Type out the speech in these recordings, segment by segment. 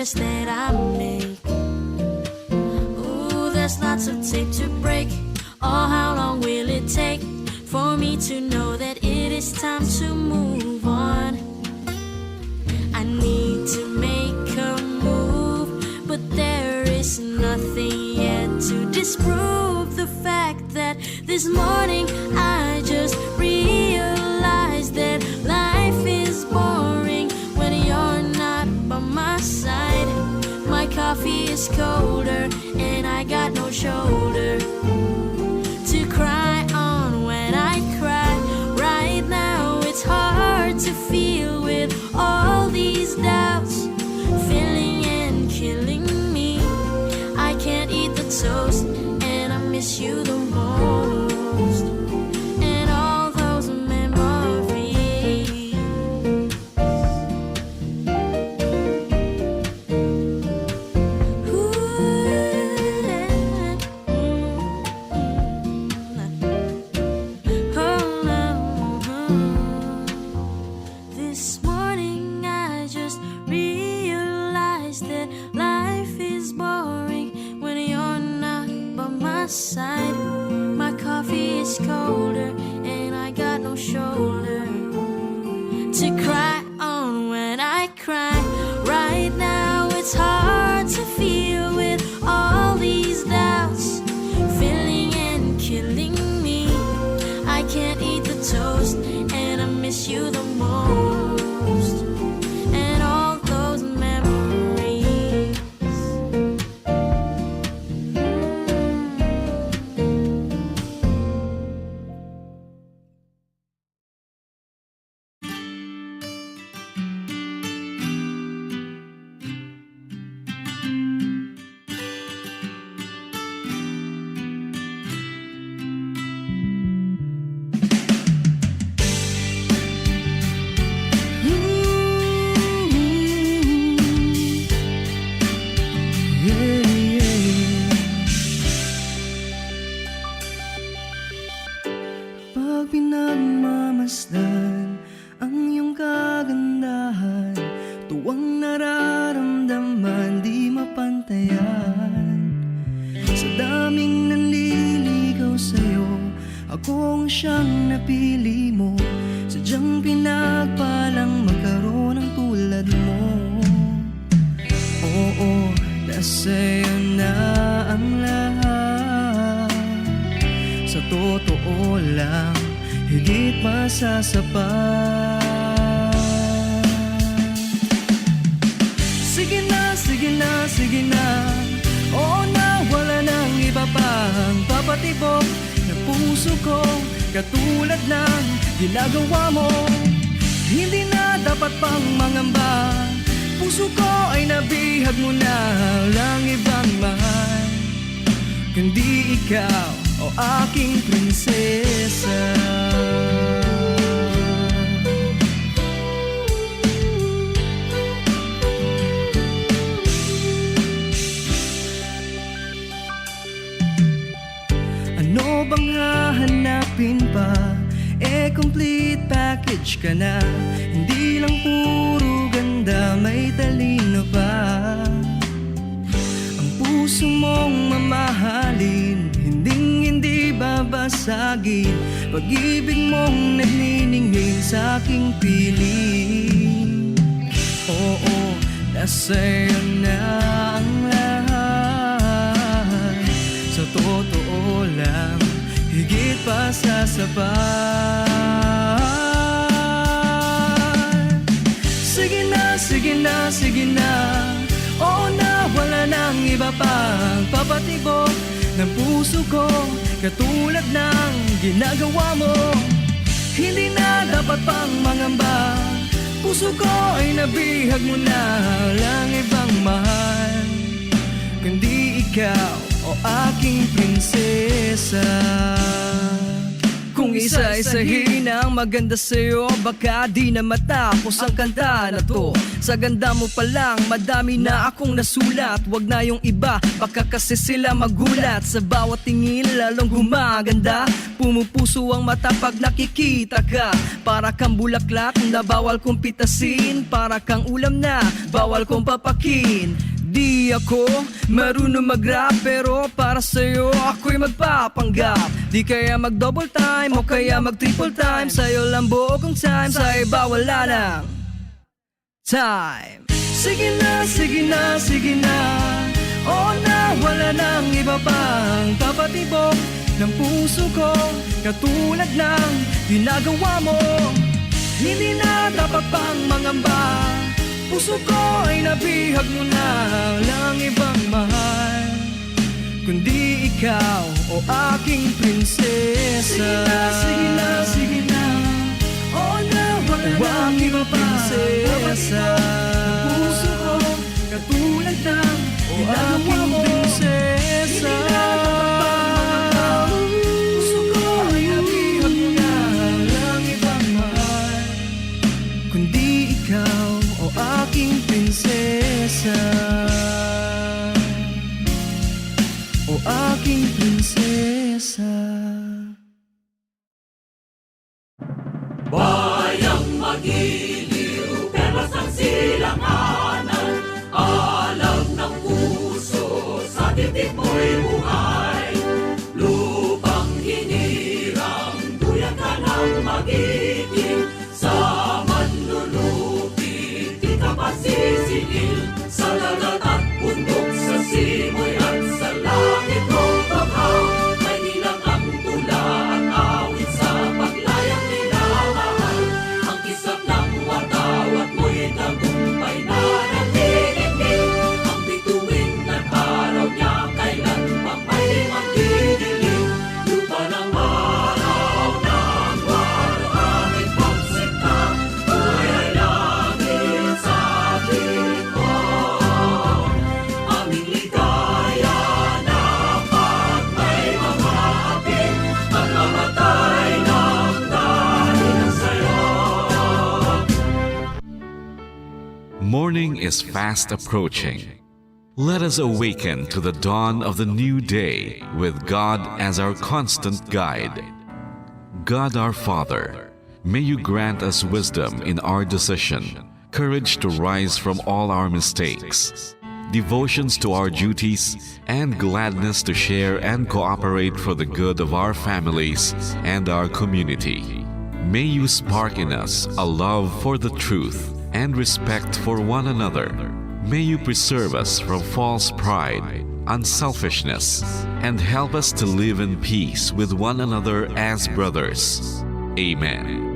progress that I make. Ooh, there's lots of tape to break. Oh, how long will it take for me to know that it is time to move on? I need to make a move, but there is nothing yet to disprove the fact that this morning I just realized that life is boring when you're not by my side. My coffee is colder and I got no shoulder to cry on when I cry. Right now it's hard to feel with all these doubts filling and killing me. I can't eat the toast and I miss you the most, and all those memories. This morning I just realized that life is boring when you're not by my side. My coffee is colder and I got no shoulder to cry on when I cry. Right now it's hard to feel with all these doubts filling and killing me. I can't eat the toast and I miss you the most, and all those memories. Pag pinagmamasdan ang iyong kagandahan, tuwang nararamdaman di mapantayan. Sa daming nanliligaw sa'yo, ako ang siyang napili mo. Sadyang pinagpalang magkaroon ng tulad mo. Oo, nasa'yo na ang lahat. Sa totoo lang, higit masasapat. Sige na, sige na, sige na. Oo na, wala nang iba pang papatibok ng puso ko, katulad ng ginagawa mo. Hindi na dapat pang mangamba, puso ko ay nabihag mo na. Walang ibang mahal kundi ikaw, o aking prinsesa. Ano bang hahanapin pa? Complete package ka na. Hindi lang puro ganda, may talino pa. Ang puso mong mamahalin, hindi babasagin. Pag-ibig mong nagniningning sa aking piling. Oo, nasa'yo na ang lahat. Sa totoo lang, higit pa sa sapat. Sige na, sige na, sige na. Oo na, wala nang iba pang papatibok ng puso ko, katulad ng ginagawa mo. Hindi na dapat pang mangamba, puso ko ay nabihag mo na. Walang ibang mahal kundi ikaw, o aking prinsesa. Kung isa-isahin ang maganda sa'yo. Baka di na matapos ang kanta na to. Sa ganda mo pa lang, madami na akong nasulat. Wag na yung iba, baka kasi sila magulat. Sa bawat tingin lalong gumaganda. Pumupuso ang mata pag nakikita ka. Para kang bulaklak na bawal kong pitasin. Para kang ulam na bawal kong papakin. Di ako marunong mag-rap, pero para sa'yo ako'y magpapanggap. Di kaya mag-double time o kaya mag-triple time. Sa'yo lang buong time, sa iba wala nang time. Sige na, sige na, sige na. Oo na, wala nang iba pang papatibok ng puso ko. Katulad ng ginagawa mo, hindi na dapat pang mangamba. Puso ko ay nabihag mo na, walang ibang mahal kundi ikaw, o aking prinsesa. Sige na, sige na, oo na, wala nang iba pa prinsesa. Puso ko, katulad ng ginagawa mo, prinsesa. Puso ko ay nabihag mo na, walang ibang mahal kundi ikaw, o aking prinsesa. O aking prinsesa. Bayang magiliw, perlas ng silanganan, alam ng puso, sa titik mo'y buhay. Lupang hinirang, duyan ka ng magiting, sa manlulupit, di ka pasisingil. Sa dagat at bundok, sa simoy at sa langit mong baghaw, may nilang ang tula at awit sa paglayang minamahal. Ang kisap ng watawat mo'y tagumpay na nagtitigil. Ang bituin at araw niya kailan pang may magdidilim. Lupa ng araw ng walo aming pagsikta, buhay ay langit sa atin mo. Aming ligaya na pag may mga atin, at mamatay ng dahil sa'yo. Morning is fast approaching. Let us awaken to the dawn of the new day with God as our constant guide. God our Father, may you grant us wisdom in our decision, courage to rise from all our mistakes, devotions to our duties, and gladness to share and cooperate for the good of our families and our community. May you spark in us a love for the truth and respect for one another. May you preserve us from false pride, unselfishness, and help us to live in peace with one another as brothers. Amen.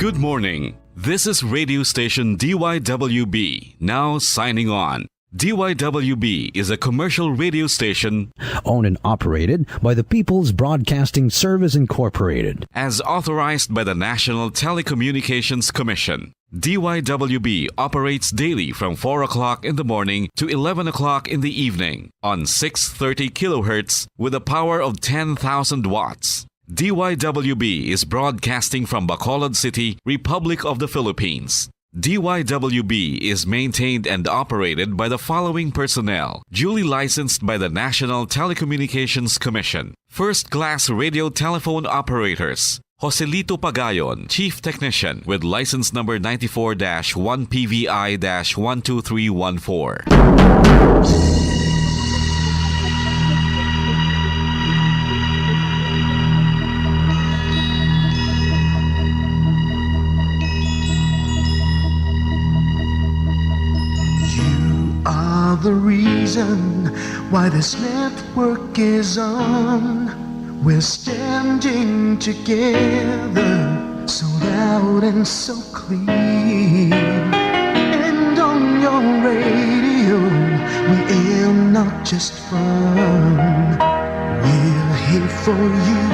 Good morning. This is radio station DYWB, now signing on. DYWB is a commercial radio station owned and operated by the People's Broadcasting Service Incorporated. as authorized by the National Telecommunications Commission. DYWB operates daily from 4 o'clock in the morning to 11 o'clock in the evening on 630 kilohertz with a power of 10,000 watts. DYWB is broadcasting from Bacolod City, Republic of the Philippines. DYWB is maintained and operated by the following personnel, duly licensed by the National Telecommunications Commission. First-class radio telephone operators: Joselito Pagayon, Chief Technician with license number 94-1PVI-12314. Are the reason why this network is on. We're standing together, so loud and so clear. And on your radio, we aim not just fun. We're here for you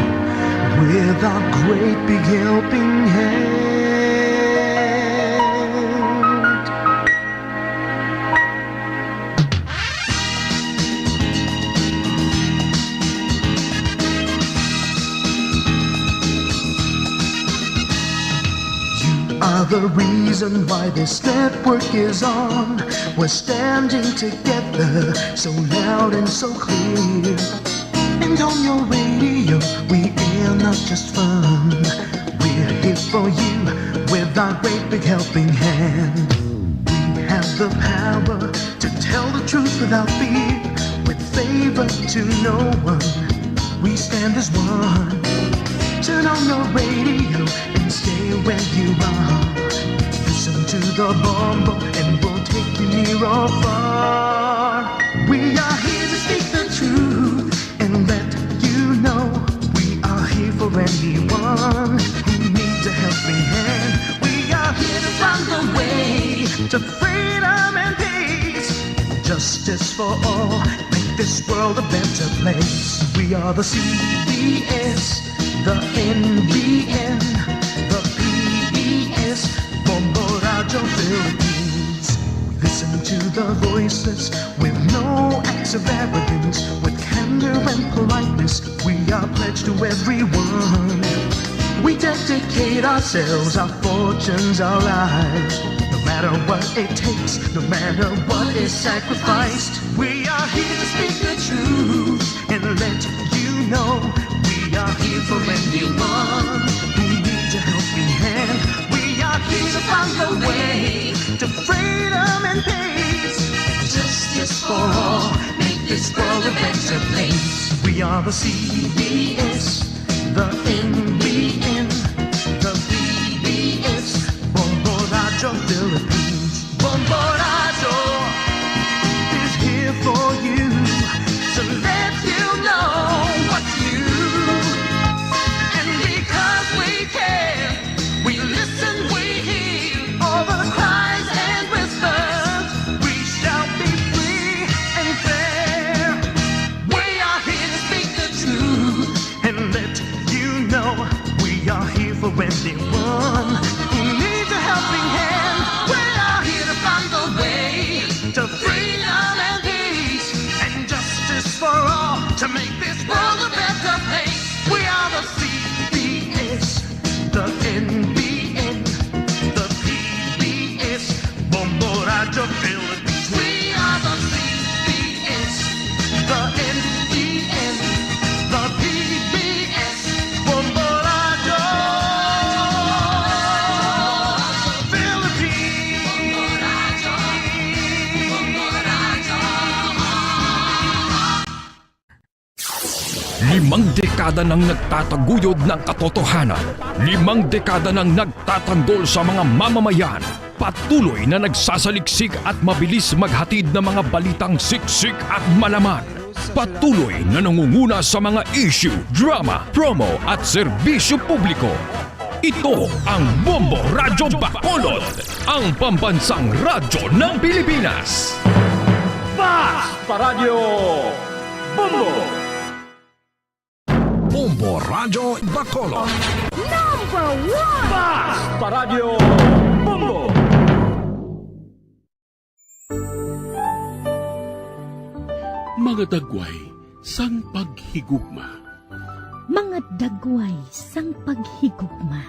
with our great big helping hand. are the reason why this network is on. We're standing together, so loud and so clear. And on your radio, we air not just fun. We're here for you with our great big helping hand. We have the power to tell the truth without fear, with favor to no one. We stand as one. Turn on your radio and stay where you are. Listen to the Bombo and we'll take you near or far. We are here to speak the truth and let you know. We are here for anyone who needs a helping hand. We are here to find the way to freedom and peace. Justice for all, make this world a better place. We are the CBS, the NBN, the PBS, Bombo Radio Philippines. We listen to the voices with no acts of arrogance. With candor and politeness, we are pledged to everyone. We dedicate ourselves, our fortunes, our lives. No matter what it takes, no matter what is sacrificed. We are here to speak the truth and let you know. We are here for anyone who needs a helping hand. We are here to find the way to freedom and peace. Justice for all, make this world a better place. We are the CBS, the NBN, the PBS, Bombo Radio Philippines. Bombo Radio is here for you to let you know what's new. And because we care, we listen, we hear all the cries and whispers. We shall be free and fair. We are here to speak the truth and let you know. We are here for anyone who needs a helping hand. We are here to find the way to freedom and peace and justice for all, to make this world a better place. We are the CBS, the NBN, the PBS, Bombo Radio Philippines. We are the CBS, the NBN, the PBS, Bombo Radio Limang dekada nang nagtataguyod ng katotohanan. 5 dekada nang nagtatanggol sa mga mamamayan. Patuloy na nagsasaliksik at mabilis maghatid ng mga balitang siksik at malaman. Patuloy na nangunguna sa mga issue, drama, promo at serbisyo publiko. Ito ang Bombo Radyo Bacolod, ang pambansang radyo ng Pilipinas. Bombo Radyo Bacolod. Mga dagway, sang paghigugma. Mga dagway sang paghigugma.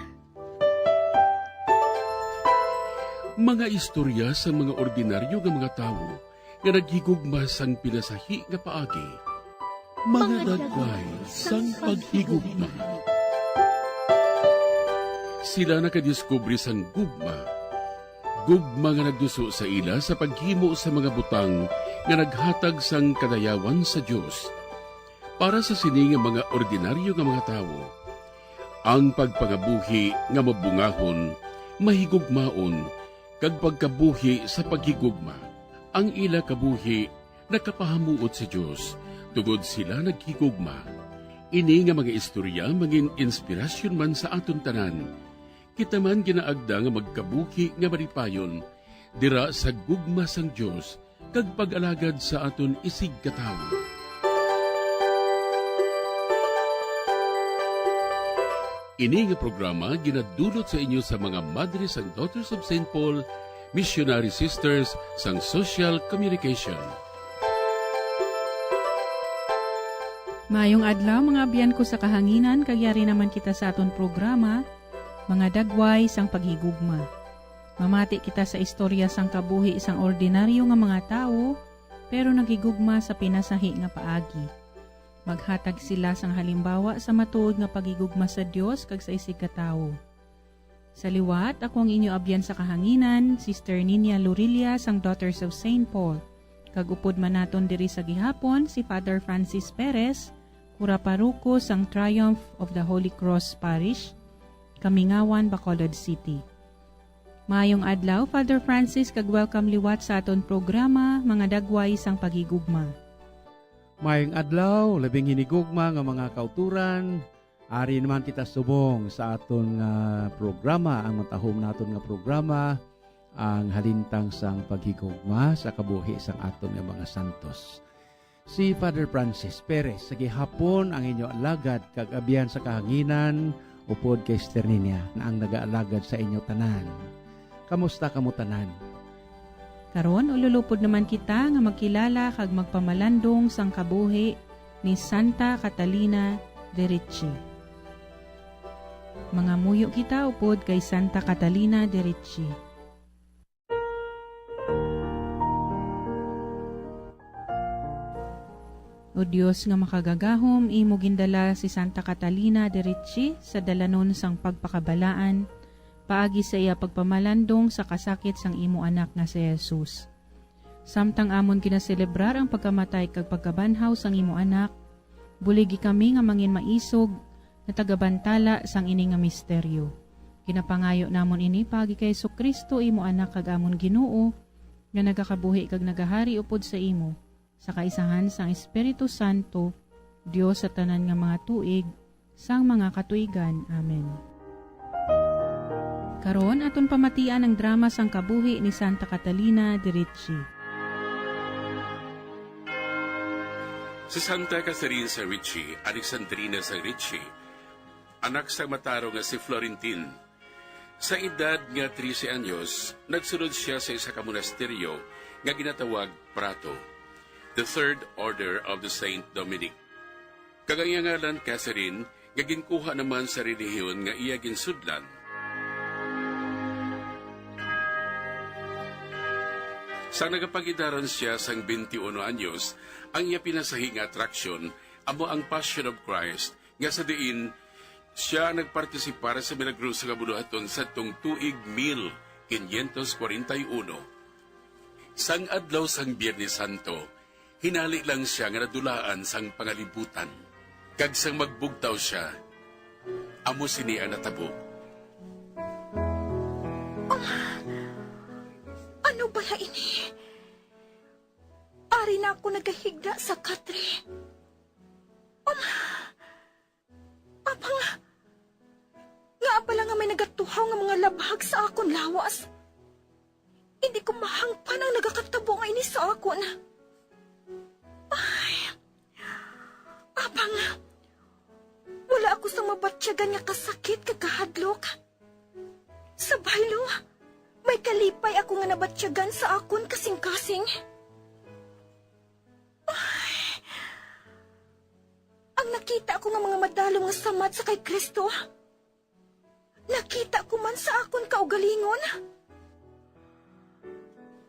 Mga istorya sa mga ordinaryo nga mga tawo nga naghigugma sang pinasahi nga paagi. Mga dagway sang paghigugma. Sila nakadiskubre sang gugma. Gugma nga nagduso sa ila sa paghimo sa mga butang nga naghatag sang kadayawan sa Dios. Para sa sini nga mga ordinaryo nga mga tawo, ang pagpangabuhi nga mabungahon, mahigugmaon, kag pagkabuhi sa paghigugma. Ang ila kabuhi nakapahamuot sa Dios, tugod sila naghigugma. Ini nga mga istorya mangin inspirasyon man sa aton tanan. Kita man ginaagda nga magkabuhi nga maripayon, dira sa gugma sang Dios, kag pag-alagad sa aton isig katawo. Ini nga programa ginadulot sa inyo sa mga Madres and Daughters of St. Paul, Missionary Sisters sang Social Communication. Mayong adlaw mga abyan ko sa kahanginan, kagyari naman kita sa aton programa, mga dagway sang paghigugma. Mamati kita sa istorya sang kabuhi isang ordinaryo nga mga tao, pero nagigugma sa pinasahi nga paagi. Maghatag sila sang halimbawa sa matuod nga pagigugma sa Dios kag sa isig katao. Sa liwat, ako ang inyo abyan sa kahanginan, Sister Nina Lurilia sang Daughters of St. Paul. Kag upod man naton diri sa gihapon si Father Francis Perez, Kura Paruko sang Triumph of the Holy Cross Parish, Kamingawan, Bacolod City. Maayong adlaw, Father Francis, kag welcome liwat sa aton programa, mga dagway sang pagigugma. Mayong adlaw, labing hinigugma nga mga kauturan. Ari naman kita subong sa aton programa, ang matahom naton nga programa, ang halintang sang paghigugma sa kabuhi sang aton nga mga santos. Si Father Francis Perez, sa gihapon ang inyo alagad kag abyan sa kahanginan, upod kay Sister Nina na ang nagaalagad sa inyo tanan. Kamusta kamo tanan? Karon ululupod naman kita nga magkilala kag magpamalandong sang kabuhi ni Santa Catalina de Ricci. Mga muyo kita upod kay Santa Catalina de Ricci. O Diyos nga makagagahom, imo gindala si Santa Catalina de Ricci sa dalanon sang pagpakabalaan, paagi sa iya pagpamalandong sa kasakit sang imo anak nga si Jesus. Samtang amon kinaselebrar ang pagkamatay kag pagkabanhaw sang imo anak, buligi kami nga mangin maisog na tagabantala sang ini nga misteryo. Kinapangayo namon ini paagi kay Jesucristo imo anak kag amon Ginoo nga nagakabuhi kag nagahari upod sa imo sa kaisahan sang Espiritu Santo, Dios sa tanan nga mga tuig, sang mga katuigan. Amen. Karon aton pamatian ang drama sang kabuhi ni Santa Catalina de Ricci. Si Santa Catherine sa Ricci, Alexandrina sa Ricci, anak sa mataro nga si Florentin. Sa edad nga 13 anyos, nagsunod siya sa isa ka monasteryo nga ginatawag Prato, the Third Order of the Saint Dominic. Kaganyangalan Catherine, nga ginkuha naman sa relihiyon nga iya ginsudlan. Sa nagapagidaron siya sang 21 anyos, ang iya pinasahi nga atraksyon amo ang Passion of Christ, nga sa diin siya nagpartisipar sa milagro sa kabunuhaton sa tong tuig 1541. Sang adlaw sang Biyernes Santo, hinali lang siya nga nadulaan sang pangalibutan. Kag sang magbugtaw siya, amo sini ang natabo. Ano ba ini? Ari na ako nagahigda sa katre. Apang, nga pala nga may nagatuhaw nga mga labhag sa akon lawas. Hindi ko mahangpan ang nagakatabo nga ini sa akon. Ay, apang, wala ako sa mabatsyagan nga kasakit kagahadlok. Sa baylo, may kalipay ako nga nabatsyagan sa akon kasing-kasing. Ay, ang nakita ko nga mga madalong nga samad sa kay Kristo, nakita ko man sa akon kaugalingon.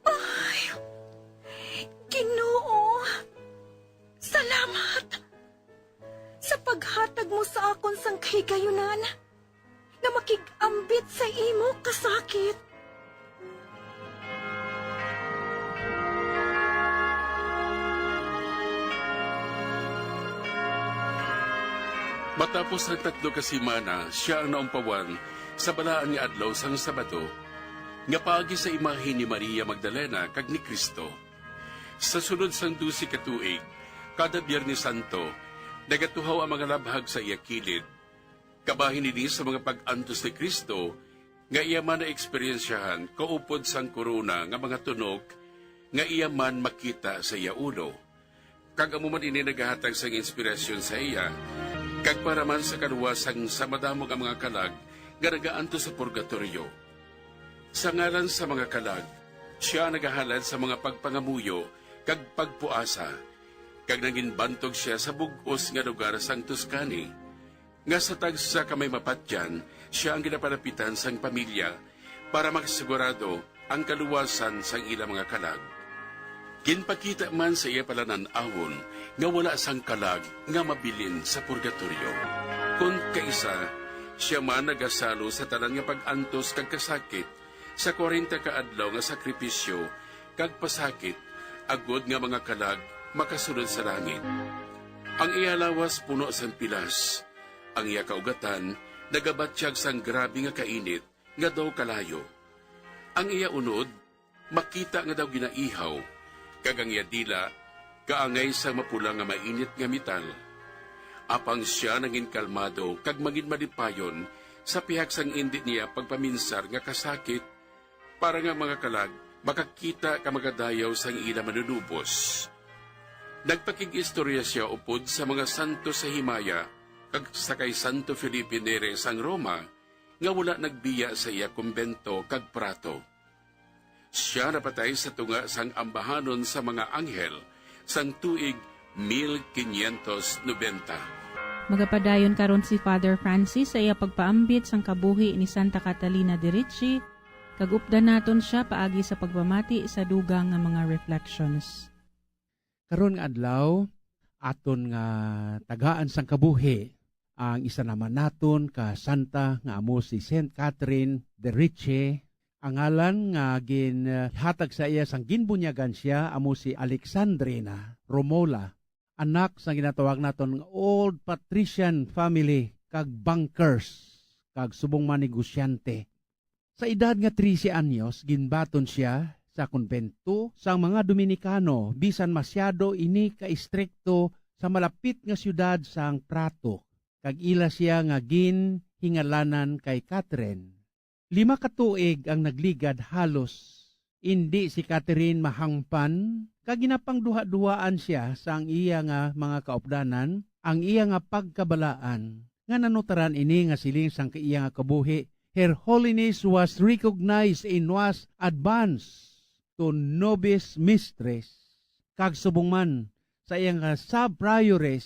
Ay, Ginoo, salamat sa paghatag mo sa akon sang kahigayunan na makigambit sa imo kasakit. Matapos ang 3 ka semana, siya ang naumpawan sa balaan nga adlaw sang Sabado, nga paagi sa imahe ni Maria Magdalena kag ni Kristo. Sa sunod sang 12 ka tuig, kada Biyernes Santo, nagatuhaw ang mga labhag sa iya kilid. Kabahin ini sa mga pag-antos ni Kristo, nga iya man na-eksperyensyahan kaupod sang korona nga mga tunog, nga iya man makita sa iya ulo. Kag amo man ini nagahatag sang inspirasyon sa iya, kag para man sa kaluwasang sa madamog ang mga kalag, nga nagaanto sa purgatorio. Sa ngalan sa mga kalag, siya nagahalad sa mga pagpangamuyo, kag pagpuasa, kag naging bantog siya sa bugos nga lugar sang Tuscany. Nga sa tagsa kamay mapatyan, siya ang ginapalapitan sang pamilya, para makasigurado ang kaluwasan sa ilang mga kalag. Ginpakita man sa iya palananawon nga wala sang kalag nga mabilin sa purgatorio. Kung kaisa, siya man nagasalo sa tanan nga pag-antos kag kasakit sa 40 ka adlaw nga sakripisyo kag pasakit agod nga mga kalag makasunod sa langit. Ang iya lawas puno sang pilas, ang iya kaugatan nagabatsyag sang grabe nga kainit nga daw kalayo. Ang iya unod makita nga daw ginaihaw, kag ang iya dila kaangay sa mapula nga mainit nga metal. Apang siya nangin kalmado kag mangin malipayon sa pihak sang indi niya pagpaminsar nga kasakit para nga mga kalag makakita ka magadayaw sang ila manunubos. Nagpakig-istorya siya upod sa mga santo sa Himaya kag sa kay Santo Felipe Neri sang Roma nga wala nagbiya sa iya kumbento kag prato. Siya napatay sa tunga sang ambahanon sa mga anghel sang tuig 1590. Magapadayon karon si Father Francis sa iya pagpaambit sang kabuhi ni Santa Catalina de Ricci, kag updan naton siya paagi sa pagpamati sa dugang nga mga reflections. Karon nga adlaw, aton nga tagaan sang kabuhi, ang isa naman naton ka santa nga amo si Saint Catherine de Ricci. Ang ngalan nga ginhatag sa iya sang ginbunyagan siya amo si Alexandrina Romola, anak sa ginatawag naton old patrician family kag bankers kag subong man negosyante. Sa edad nga 13 anyos ginbaton siya sa konbento sang mga Dominikano bisan masyado ini ka istrikto sa malapit nga syudad sang Prato, kag ila siya nga ginhingalanan kay Catherine. 5 ka tuig ang nagligad halos. Hindi si Catherine mahangpan, kag ginapangduha-duhaan siya sa ang iya nga mga kaupdanan, ang iya nga pagkabalaan, nga nanutaran ini nga siling sang iya nga kabuhi. Her Holiness was recognized and was advanced to novice mistress, kag subong man sa iya nga sub-prioress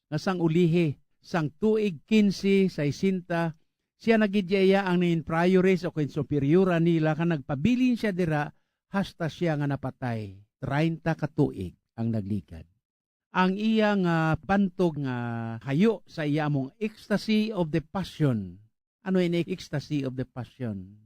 nga sang ulihi sang tuig 15 sa isinta, siya nagidya ang nin prioress o kin superiora nila ka nagpabilin siya dira hasta siya nga napatay. 30 ka tuig ang naglikad. Ang iya nga pantog nga hayo sa iya among ecstasy of the passion. Ano ini ecstasy of the passion?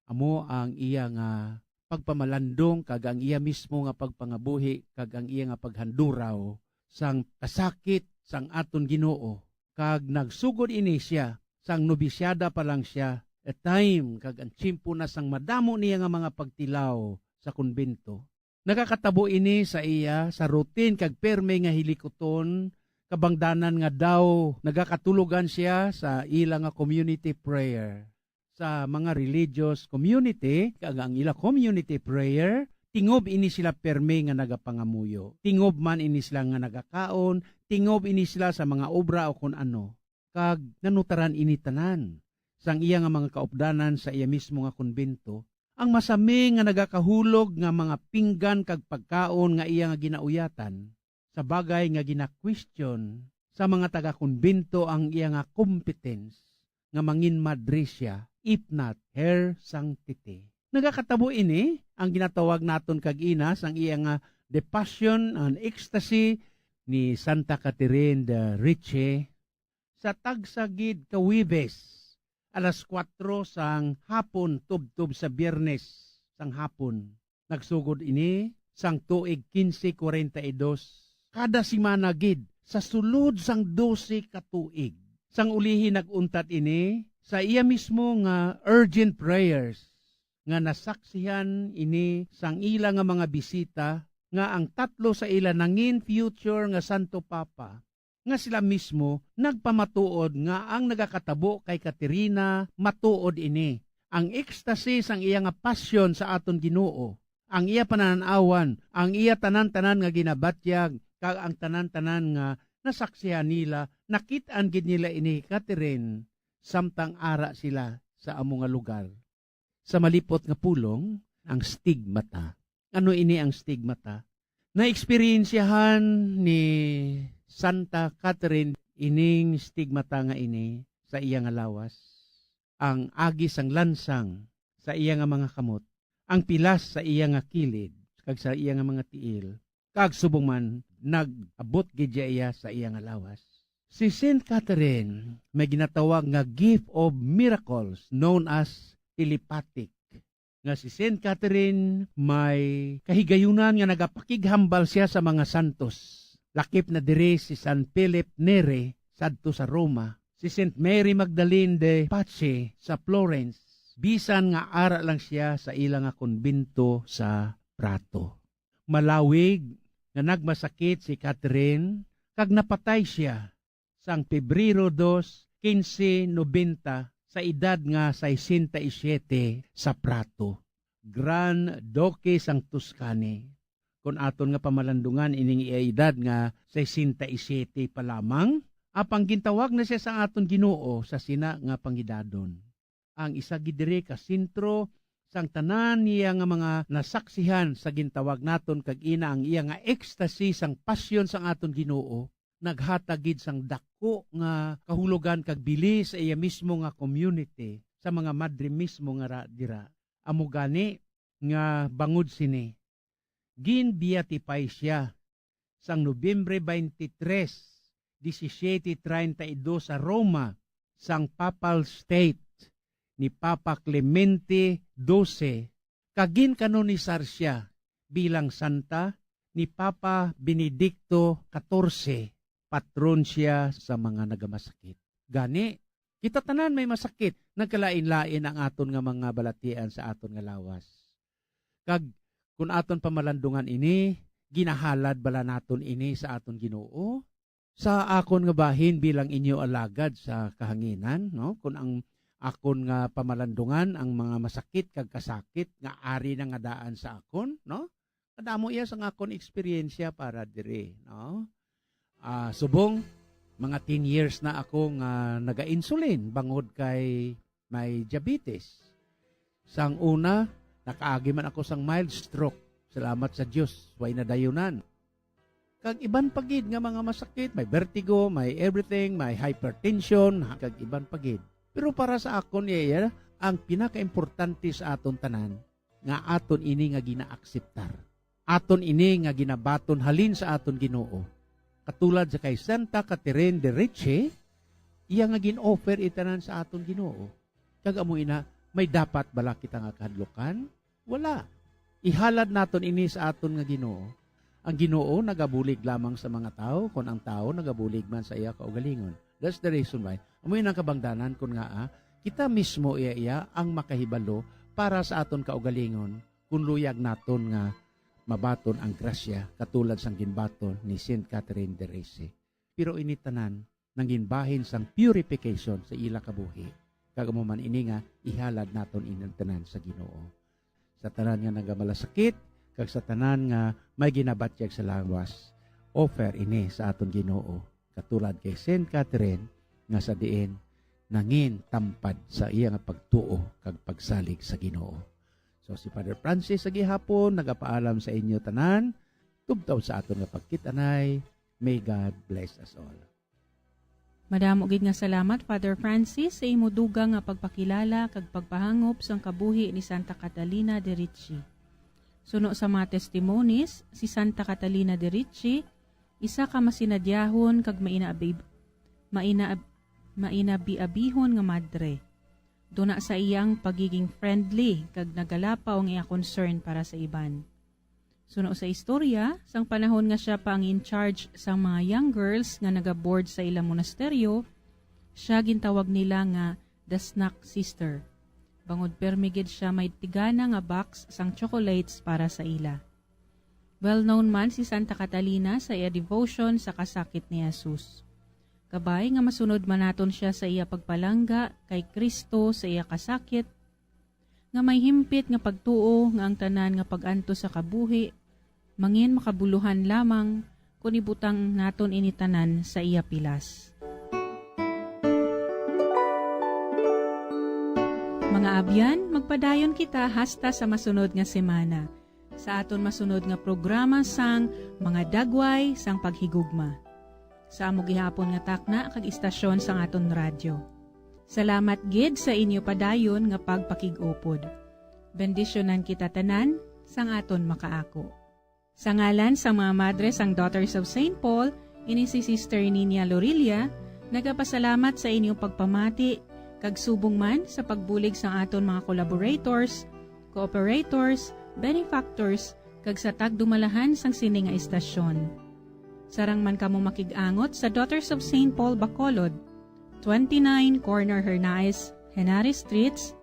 Amo ang iya nga pagpamalandong kag ang iya mismo nga pagpangabuhi kag ang iya nga paghanduraw sang kasakit sang aton Ginoo, kag nagsugod ini siya sang nobisyada pa lang siya, a time kag ang tsimpo na sang madamo niya nga mga pagtilaw sa konbento. Nakakatabo ini sa iya sa routine kag perme nga hilikoton, kabangdanan nga daw nagakatulugan siya sa ila nga community prayer. Sa mga religious community, kag ang ila community prayer, tingob ini sila perme nga nagapangamuyo. Tingob man ini sila nga nagakaon, tingob ini sila sa mga obra o kun ano. Kag nanutaran ini tanan sang iya nga mga kaupdanan sa iya mismo nga konbento, ang masami nga nagakahulog nga mga pinggan kag pagkaon nga iya nga ginauyatan, sa bagay nga gina-question sa mga taga-konbento ang iya nga competence nga mangin madre siya, if not her sanctity. Nagakatabo ini ang ginatawag naton kag ina sang iya nga the passion and ecstasy ni Santa Catherine de Ricci sa tagsagid ka Huwebes, alas 4 sang hapon tubtob sa Biyernes sang hapon. Nagsugod ini sang tuig 1542. Kada simana gid sa sulod sang 12 ka tuig. Sang ulihi naguntat ini sa iya mismo nga urgent prayers nga nasaksihan ini sang ila nga mga bisita nga ang 3 sa ila nangin future nga Santo Papa, nga sila mismo nagpamatuod nga ang nagakatabo kay Caterina matuod ini. Ang ecstasy sang iya nga passion sa aton Ginoo, ang iya pananawan, ang iya tanan-tanan nga ginabatyag, kag ang tanan-tanan nga nasaksihan nila, nakitaan gid nila ini Catherine, samtang ara sila sa amo nga lugar. Sa malipot nga pulong, ang stigmata. Ano ini ang stigmata? Na-eksperyensyahan ni Santa Catherine ining stigmata nga ini sa iya nga lawas. Ang agi sang lansang sa iya nga mga kamot, ang pilas sa iya nga kilid, kag sa iya nga mga tiil, kag subong man nag-abot gid iya sa iya nga lawas. Si Saint Catherine may ginatawag nga gift of miracles known as telepathic. Nga si Saint Catherine may kahigayunan nga nagapakighambal siya sa mga santos. Lakip na diri si San Philip Neri sadto sa Roma, si Saint Mary Magdalene de Pace sa Florence, bisan nga ara lang siya sa ilang nga konbento sa Prato. Malawig nga nagmasakit si Catherine kag napatay siya sang Pebrero 2, 1590 sa edad nga 67 sa Prato. Gran Duque sang Tuscany. Kung aton nga pamalandungan ining edad nga 67 pa lamang, apang gintawag na siya sa aton Ginoo sa sina nga pangidadon. Ang isa gidire ka sentro sang tanan niya nga mga nasaksihan sa gintawag naton kag ina ang iya nga ecstasy sang pasyon sang aton Ginoo, naghatagid sang dako nga kahulugan kag bili sa iya mismo nga community sa mga madre mismo nga dira. Amo gani nga bangod sini ginbeatify siya sang Nobyembre 23, 1732 sa Roma sang Papal State ni Papa Clemente XII, kagin kanonisar siya bilang santa ni Papa Benedicto XIV, patron siya sa mga nagamasakit. Gani, kita tanan may masakit, nagkalain-lain ang aton nga mga balatian sa aton nga lawas. Kag kung aton pamalandungan ini, ginahalad bala naton ini sa aton Ginoo, sa akon nga bahin bilang inyo alagad sa kahanginan, no? Kung ang akon nga pamalandungan ang mga masakit kag kasakit nga ari na nga daan sa akon, no? Kadamo iya sang akon eksperyensya para dire, no? Subong mga 10 years na ako nga naga-insulin bangod kay may diabetes. Sang una, nakaagi man ako sang mild stroke. Salamat sa Dios, way nadayunan. Kag iban pagid nga mga masakit, may vertigo, may everything, may hypertension, kag iban pagid. Pero para sa akon iya, ang pinakaimportante sa aton tanan nga aton ini nga ginaakseptar. Aton ini nga ginabaton halin sa aton Ginoo. Katulad sa kay Santa Catherine de Ricci, iya nga gin-offer itanan sa aton Ginoo. Kag amo ina, may dapat bala kita nga kahadlokan? Wala. Ihalad naton ini sa aton nga Ginoo. Ang Ginoo nagabulig lamang sa mga tao, kung ang tao nagabulig man sa iya kaugalingon. That's the reason why. Amoy nang kabangdanan kun nga kita mismo iya ang makahibalo para sa aton kaugalingon kung luyag naton nga mabaton ang grasya katulad sang ginbaton ni Saint Catherine de Ricci. Pero ini tanan nang ginbahin sang purification sa ila kabuhi. Kag amo man ini nga ihalad naton ining tanan sa Ginoo. Sa tanan nga nagamalasakit, kag sa tanan nga may ginabatyag sa lawas, offer ini sa aton Ginoo. Katulad kay Saint Catherine nga sa diin nangin tampad sa iya nga pagtuo kag pagsalig sa Ginoo. So si Father Francis sa gihapon nagapaalam sa inyo tanan, tubtaw sa aton nga pagkitanay. May God bless us all. Madamo gid nga salamat Father Francis sa imo dugang nga pagpakilala kag pagpahangop sang kabuhi ni Santa Catalina de Ricci. Suno sa mga testimonies, si Santa Catalina de Ricci isa ka masinadyahon kag mainabiabihon nga madre. Duna sa iyang pagiging friendly kag nagalapaw nga iya concern para sa iban. Suno sa istorya, sang panahon nga siya pa ang in charge sang mga young girls nga nagaboard sa ilang monasteryo, siya gintawag nila nga the snack sister. Bangod permigid siya may tigana nga box sang chocolates para sa ila. Well-known man si Santa Catalina sa iya devotion sa kasakit ni Jesus. Kabay nga masunod man naton siya sa iya pagpalangga kay Kristo sa iya kasakit, nga may himpit nga pagtuo nga ang tanan nga paganto sa kabuhi, mangin makabuluhan lamang kung ibutang naton initanan sa iya pilas. Mga abyan, magpadayon kita hasta sa masunod nga semana. Sa aton masunod nga programa sang mga dagway sang paghigugma. Sa amo gihapon nga takna kag istasyon sang aton radyo. Salamat gid sa inyo padayon nga pagpakig-upod. Bendisyonan kita tanan, sang aton makaako. Sa ngalan sa mga madre sang Daughters of St. Paul, ini si Sister Nina Lorilia, nagapasalamat sa inyong pagpamati, kag subong man sa pagbulig sa aton mga collaborators, cooperators, benefactors, kag sa tagdumalahan sang sini nga istasyon. Sarang man kamo makigangot sa Daughters of St. Paul, Bacolod, 29 Corner Hernaez, Henares Streets,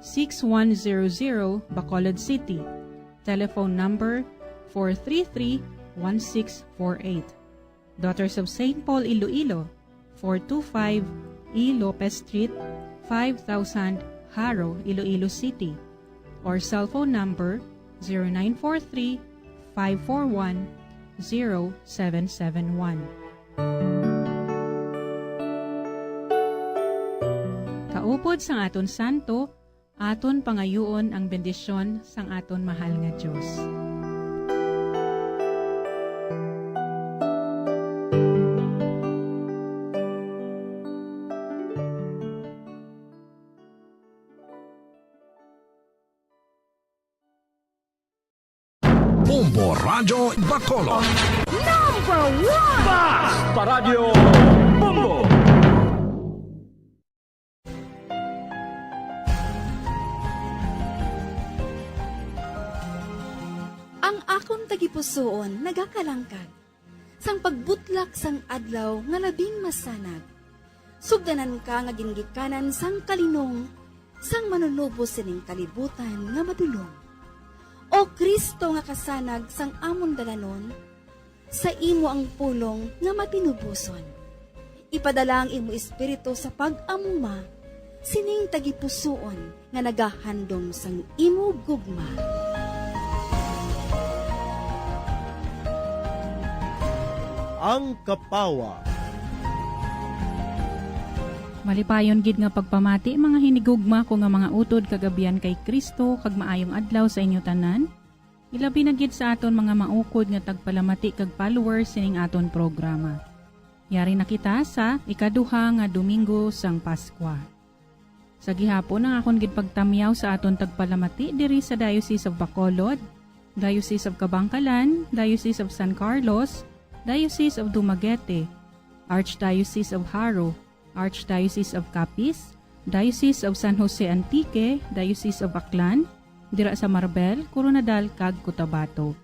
6100 Bacolod City. Telephone number 433-1648. Daughters of St. Paul, Iloilo, 425 E. Lopez Street, 5000 Haro, Iloilo City. Or cell phone number 0943-541-0771. Kaupod sang aton santo, aton pangayuon ang bendisyon sang aton mahal nga Diyos. Bombo Radio Bacolod. Number 1! Basta Radio Bombo! Ang akong tagipusoon nagakalangkad. Sang pagbutlak sang adlaw nga labing masanag. Sugdanan ka nga ginggikanan sang kalinong, sang manunubos sining kalibutan nga madulong. O Kristo nga kasanag sang amon dalanon, sa imo ang pulong nga matinubuson. Ipadala ang imo espiritu sa pag-amuma, sining tagipusoon nga nagahandom sang imo gugma. Ang Kapawa. Malipayon gid nga pagpamati mga hinigugma ko nga mga utod kagabian kay Kristo kag maayong adlaw sa inyo tanan. Ilabi na gid sa aton mga maukod nga tagpalamati kag followers sining aton programa. Yari na kita sa ikaduha nga Domingo sang Paskwa. Sa gihapon ang akon gid pagtamyaw sa aton tagpalamati diri sa Diocese of Bacolod, Diocese of Kabangkalan, Diocese of San Carlos, Diocese of Dumaguete, Archdiocese of Haro, Archdiocese of Capiz, Diocese of San Jose Antique, Diocese of Aklan, dira sa Marbel, Coronadal, kag Cotabato.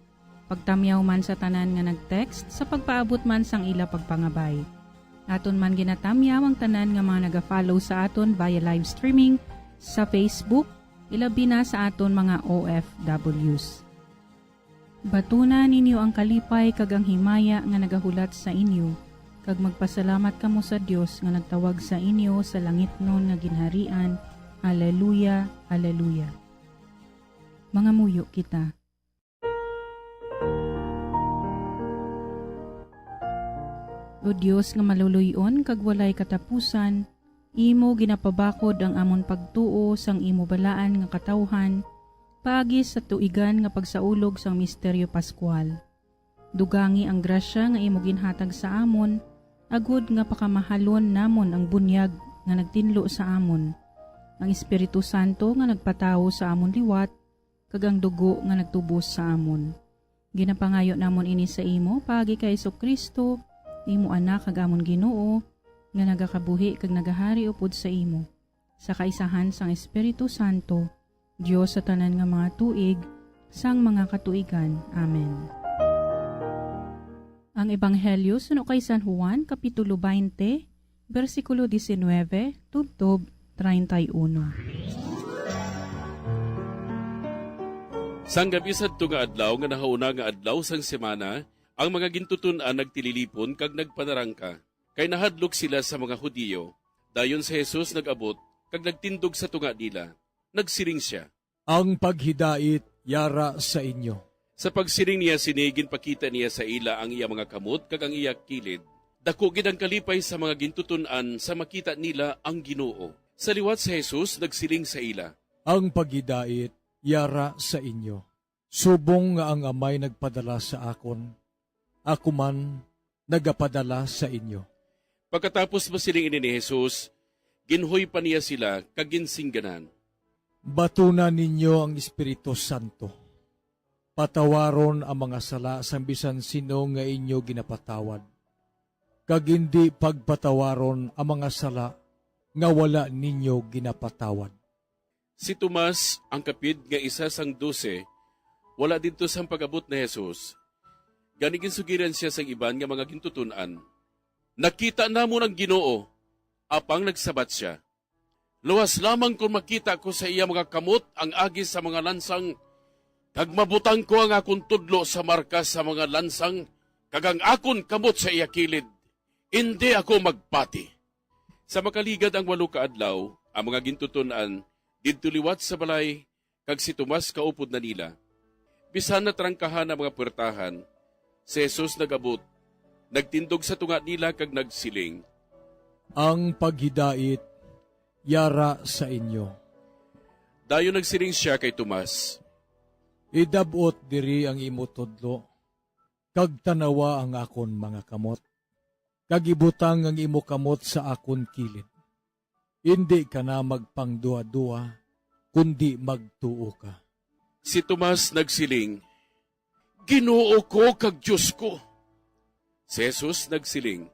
Pagtamyaw man sa tanan nga nag-text, sa pagpaabot man sang ila pagpangabay. Aton man ginatamyaw ang tanan nga mga naga-follow sa aton via live streaming sa Facebook, ilabi na sa aton mga OFWs. Batuna ninyo ang kalipay kag ang himaya nga nagahulat sa inyo, kag magpasalamat kamo sa Dios nga nagtawag sa inyo sa langitnon nga ginharian. Alleluia, alleluia. Mga muyo kita. O Dios nga maluluyon kag walay katapusan, imo ginapabakod ang amon pagtuo sang imo balaan nga katawhan, paagi sa tuigan nga pagsaulog sang misteryo Pascual. Dugangi ang grasya nga imo ginhatag sa amon, agud nga pakamahalon namon ang bunyag nga nagtinlo sa amon, ang Espiritu Santo nga nagpatawo sa amon liwat, kag ang dugo nga nagtubos sa amon. Ginapangayo namon ini sa imo, paagi kay Kristo, imo anak kag amon Ginoo, nga nagakabuhi kag nagahari upod sa imo. Sa kaisahan sang Espiritu Santo, Dios sa tanan nga mga tuig, sang mga katuigan. Amen. Ang Ebanghelyo suno kay San Juan, Kapitulo 20, versikulo 19, tubtob 31. Sang gabi sadto nga adlaw nga nahauna nga adlaw sang semana, ang mga gintutunan nagtililipon kag nagpanarangka. Kay nahadlok sila sa mga Hudiyo. Dayon sa Jesus nag-abot kag nagtindog sa tunga nila. Nagsiring siya. Ang paghidait yara sa inyo. Sa pagsiring niya sinigin pakita niya sa ila ang iya mga kamot kag ang iya kilid. Dako gid ang kalipay sa mga gintutunan sa makita nila ang Ginoo. Sa liwat sa Jesus nagsiring sa ila. Ang paghidait yara sa inyo. Subong nga ang amay nagpadala sa akon, ako man nagapadala sa inyo. Pagkatapos masiling ini ni Jesus, ginhoy pa niya sila kag ginsingganan. Batunan ninyo ang Espiritu Santo. Patawaron ang mga sala sa bisan sino nga inyo ginapatawad. Kag hindi pagpatawaron ang mga sala nga wala ninyo ginapatawad. Si Tomas, ang kapid nga isa sang 12, wala dito sang pag-abot ni Jesus. Ganigin sugiran siya sang iban nga mga gintutunan. Nakita na mo ng Ginoo, apang nagsabat siya. Luwas lamang kung makita ko sa iya mga kamot ang agis sa mga lansang, kag mabutang ko ang akong tudlo sa markas sa mga lansang, kag ang akon kamot sa iya kilid. Hindi ako magpati. Sa makaligad ang 8 ka adlaw, ang mga gintutunan, didto liwat sa balay, kag si Tomas kaupod na nila. Bisan na trangkahan ang mga puwertahan, si Jesus nagabot, nagtindog sa tunga nila kag nagsiling. Ang paghidait, yara sa inyo. Dayo nagsiling siya kay Tomas. Idabot diri ang imo tudlo, kag tanawa ang akon mga kamot. Kag ibutang ang imo kamot sa akon kilid. Hindi ka na magpangdua-dua, kundi magtuo ka. Si Tomas nagsiling, Ginoo ko kag Diyos ko. Si Jesus nagsiling,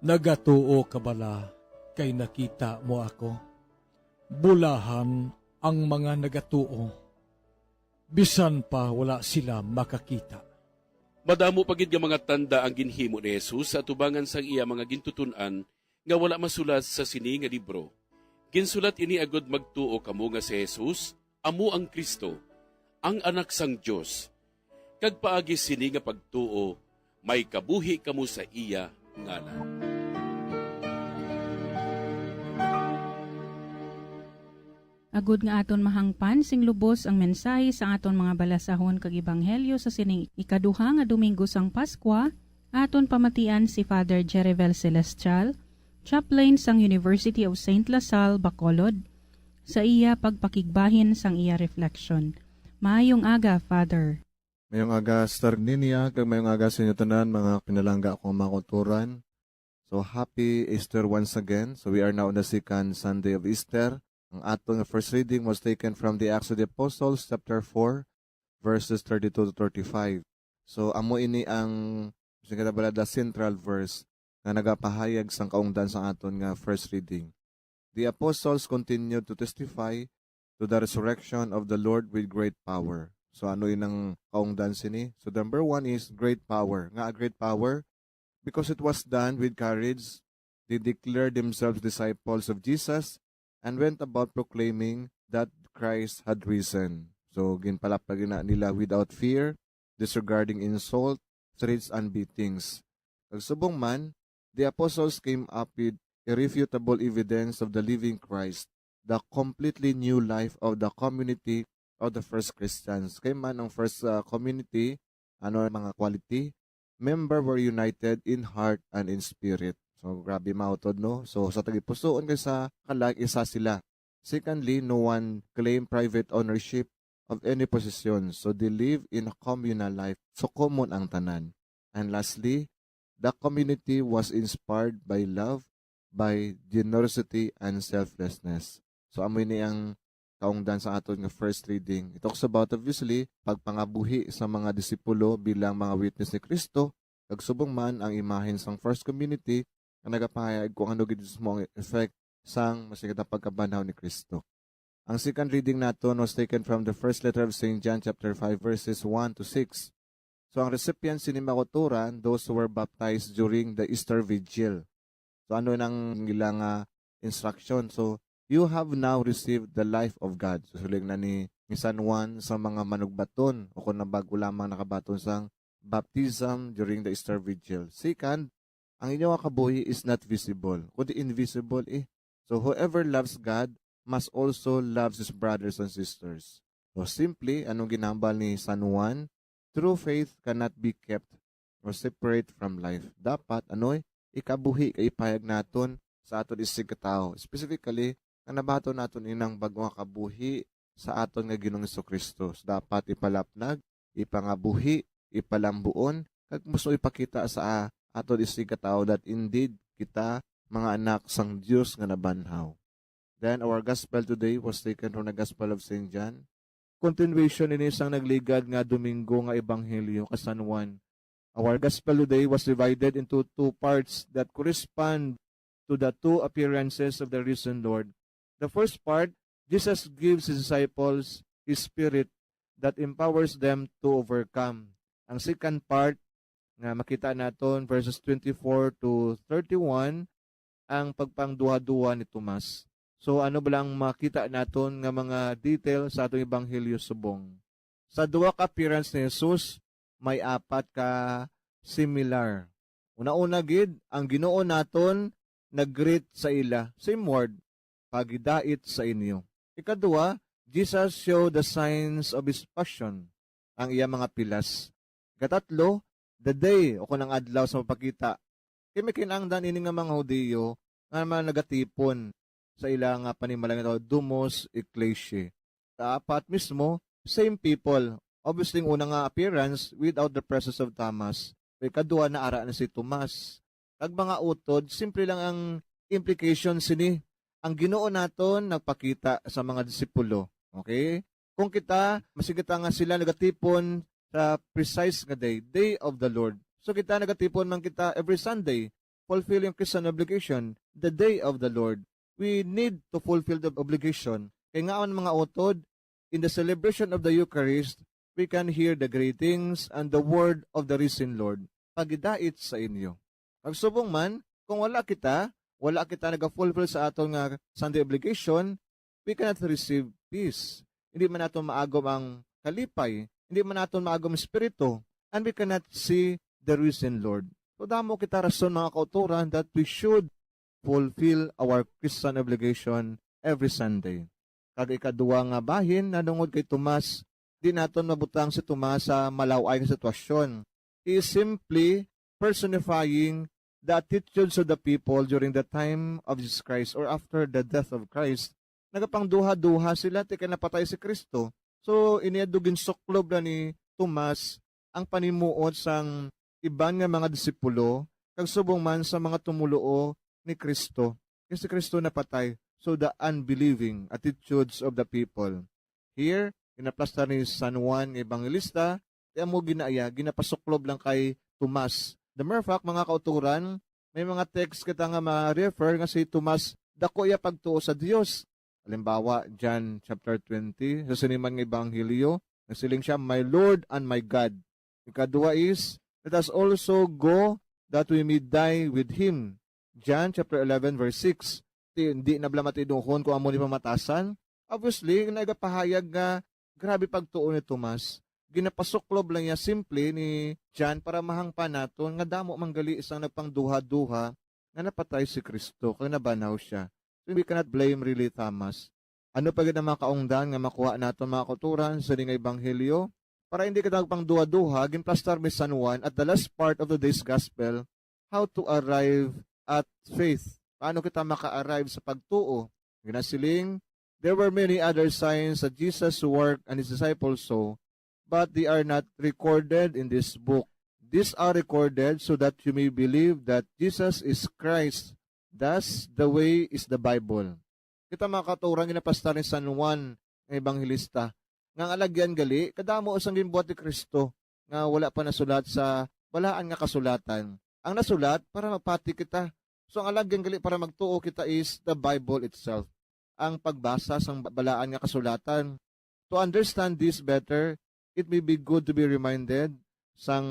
Nagatuo ka bala, kay nakita mo ako. Bulahan ang mga nagatuo. Bisan pa wala sila makakita. madamo pagid nga mga tanda ang ginhimo ni Jesus sa tubangan sang iya mga gintutunan nga wala masulat sa sini nga libro. Ginsulat ini agud magtuo kamo nga si Jesus, amo ang Kristo, ang anak sang Dios. Kag paagi sini nga pagtuo, may kabuhi kamo sa iya ngalan. Agud nga aton mahangpan sing lubos ang mensahe sa aton mga balasahon kag ebanghelyo sa sining ikaduha nga Domingo sang Paskwa, aton pamatian si Father Jerivel Celestial, chaplain sang University of St. Lasal, Bacolod, sa iya pagpakigbahin sang iya reflection. Maayong aga, Father. Mayong aga, Star Ninia, kag mayong aga sa inyo tanan, mga pinalangga akong mga kulturan. So, happy Easter once again. So, we are now on the second Sunday of Easter. Ang atong first reading was taken from the Acts of the Apostles, chapter 4, verses 32 to 35. So, amo ini ang the central verse na nagapahayag sang kaungdan sa aton nga first reading. The apostles continued to testify to the resurrection of the Lord with great power. So, ano inang kaungdan sini? So, number 1 is great power. Nga great power, because it was done with courage, they declared themselves disciples of Jesus and went about proclaiming that Christ had risen. So, ginpalapag na nila without fear, disregarding insult, threats, and beatings. Pagsubong man, the apostles came up with irrefutable evidence of the living Christ, the completely new life of the community of the first Christians. Kaya man ang first community, ano mga quality? Member were united in heart and in spirit. So, grabe mautod, no? So, sa tagipusoon kay sa kalag, isa sila. Secondly, no one claimed private ownership of any possession. So, they live in a communal life. So, common ang tanan. And lastly, the community was inspired by love, by generosity, and selflessness. So, amoy ni ang kaungdan sa aton nga first reading. It talks about, obviously, pagpangabuhi sa mga disipulo bilang mga witness ni Kristo. Kagsubong man ang imahen sang first community na nagapahayag kung ano gid mo ang effect sang masigit pagkabanaw ni Kristo. Ang second reading naton was taken from the first letter of St. John chapter 5 verses 1 to 6. So ang recipients ni makuturan, those who were baptized during the Easter Vigil. So ano nang ilang instruction? So you have now received the life of God. So sulig na ni San Juan sa mga manugbaton o kung nabago lamang nakabaton sang baptism during the Easter Vigil. Second, ang inyong kabuhi is not visible, kundi invisible So whoever loves God must also love his brothers and sisters. So simply, anong ginambal ni San Juan? True faith cannot be kept or separate from life. Dapat, ikabuhi, kaipayag naton sa aton isig katao. Specifically, ang nabato naton inang bagong kabuhi sa aton nga Ginoong Kristo. So, dapat ipalapnag, ipangabuhi, ipalambuon, kag gusto ipakita sa aton isig katao that indeed kita mga anak sang Dios nga nabanhaw. Then our gospel today was taken from the Gospel of St. John. Continuation ini isang nagligad nga Domingo nga Ebanghelyo ka San Juan. Our gospel today was divided into two parts that correspond to the two appearances of the risen Lord. The first part, Jesus gives His disciples His Spirit that empowers them to overcome. Ang second part, nga makita naton verses 24 to 31, ang pagpangduha-duha ni Tomas. So ano ba lang makita naton nga mga detail sa atong Ebanghelyo subong? Sa duha ka appearance ni Jesus, may apat ka similar. Una-una gid, ang Ginoo naton nag-greet sa ila. Same word, pagidait sa inyo. Ikaduha, Jesus showed the signs of His passion, ang iya mga pilas. Ikatatlo, the day o kunang adlaw sa mapakita. Kaya may kinangdan ini nga mga Hudiyo nga naman nagatipon sa ilang panimalang ito, Dumos Ecclesiae. Sa apat mismo, same people. Obviously, yung unang appearance without the presence of Thomas. May kadua na ara na si Tomas. Kag mga utod, simple lang ang implication sini. Ang Ginoo naton nagpakita sa mga disipulo. Okay? Kung kita, masigita nga sila nagatipon sa precise nga day, Day of the Lord. So kita nagatipon man kita every Sunday, fulfilling Christian obligation, the Day of the Lord. We need to fulfill the obligation. Kaya nga ang mga utod, in the celebration of the Eucharist, we can hear the greetings and the word of the risen Lord. Pagidait sa inyo. Pagsubong man, kung wala kita nag-fulfill sa atong Sunday obligation, we cannot receive peace. Hindi man natin maagom ang kalipay. Hindi man natin maagom espiritu. And we cannot see the risen Lord. So damo kita rason mga kauturan that we should fulfill our Christian obligation every Sunday. Kag ikaduwa nga bahin na nungod kay Tomas, di naton mabutang si Tomas sa malaway nga sitwasyon. He is simply personifying the attitudes of the people during the time of Jesus Christ or after the death of Christ. Nagapangduha-duha sila, tika napatay si Kristo. So, iniadugin suklob na ni Tomas ang panimuot sang iban nga mga disipulo, kag subong man sa mga tumuluo ni Kristo. Kasi Kristo napatay. So, the unbelieving attitudes of the people. Here, ginaplastar ni San Juan Evangelista, kaya mo ginapasuklob lang kay Tomas. The mere fact, mga kauturan, may mga text kita nga ma-refer nga si Tomas, dako iya pagtuo sa Dios. Halimbawa, John chapter 20, sa siniman ng Ebanghelyo, nasiling siya, My Lord and my God. Ikadua is, let us also go that we may die with Him. John chapter 11 verse 6. Hindi na blamat iduhon kung amo ni pamatasan. Obviously, nagapahayag nga grabe pagtuo ni Tomas. Ginapasuklob lang niya simple ni John para mahangpa naton nga damo manggali isang nagpangduha-duha nga napatay si Kristo kaya nabanaw siya. So we cannot blame really Thomas. Ano pa gid ang mga kaungdan nga makuha naton mga kauturan sa nga Ebanghelyo? Para hindi ka nagpangduha-duha, ginplastar ni San Juan at the last part of today's gospel, how to arrive at faith. Paano kita maka-arrive sa pagtuo? Ginasiling, there were many other signs that Jesus worked and His disciples saw, but they are not recorded in this book. These are recorded so that you may believe that Jesus is Christ. Thus, the way is the Bible. Kita makaturang ginapastar ni San Juan ng Evangelista. Nga alagyan gali, kadamo usang ginbuhat ni Kristo nga wala pa nasulat sa balaan nga kasulatan. Ang nasulat para magpati kita. So ang alagyan gali para magtuo kita is the Bible itself. Ang pagbasa sa balaan nga kasulatan. To understand this better, it may be good to be reminded sang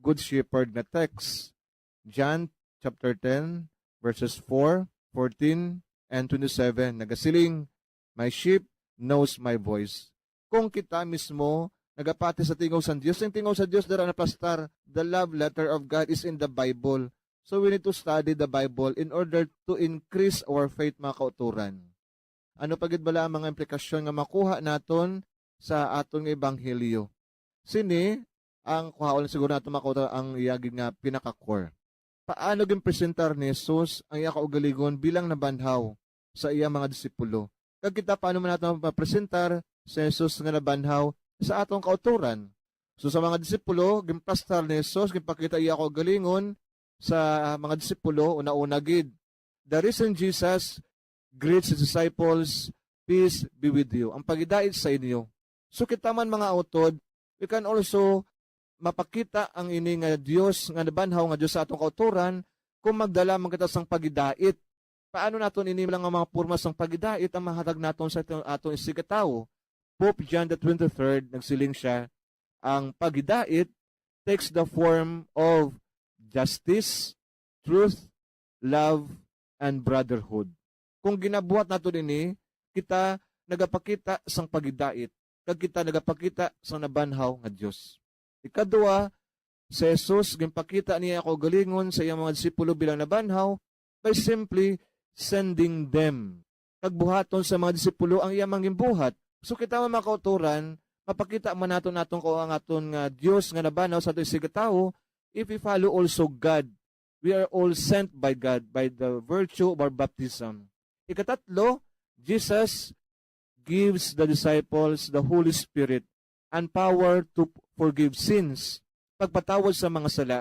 Good Shepherd na text. John chapter 10 verses 4, 14, and 27. Nagasiling, my sheep knows my voice. Kung kita mismo nagapati sa tingaw sa Diyos, yung tingaw sa Diyos dara na pastor, the love letter of God is in the Bible. So we need to study the Bible in order to increase our faith mga kauturan. Ano pagid bala ang mga implikasyon nga makuha naton sa atong Ebanghelyo? Sini, ang kuhaon siguro natin makuha ang iyagin nga pinaka-core. Paano gimpresentar ni Jesus ang iya kaugaligon bilang nabanhaw sa iya mga disipulo? Kag kita paano man natin mapresentar si Jesus nga nabanhaw sa atong kauturan? So sa mga disipulo, gimpastar ni Jesus, gipakita iya kaugalingon sa mga disipulo, una-una gid. The risen Jesus greets his disciples, peace be with you. Ang pagidait sa inyo. So kita man mga utod, we can also mapakita ang ini nga Dios nga nabanhaw nga Dios sa atong kauturan kung magdala man kita sang pagidait. Paano naton ini lang ang mga purmas sang pagidait ang mahatag naton sa atong isigatawo? Pope John the 23rd nagsiling siya, ang pagidait takes the form of justice, truth, love, and brotherhood. Kung ginabuhat nato ini, kita nagapakita sang pagidait, kag kita nagapakita sang nabanhaw nga Dios. Ikadua, si Jesus ginpakita niya ako galingon sa iyang mga disipulo bilang nabanhaw by simply sending them. Kagbuhaton sa mga disipulo ang iyang mangimbuhat. So kita man mga kauturan, mapakita man naton ko ang aton nga Dios nga nabanhaw sa aton sigatawo if we follow also God. We are all sent by God by the virtue of our baptism. Ikatatlo, Jesus gives the disciples the Holy Spirit and power to forgive sins, pagpatawad sa mga sala.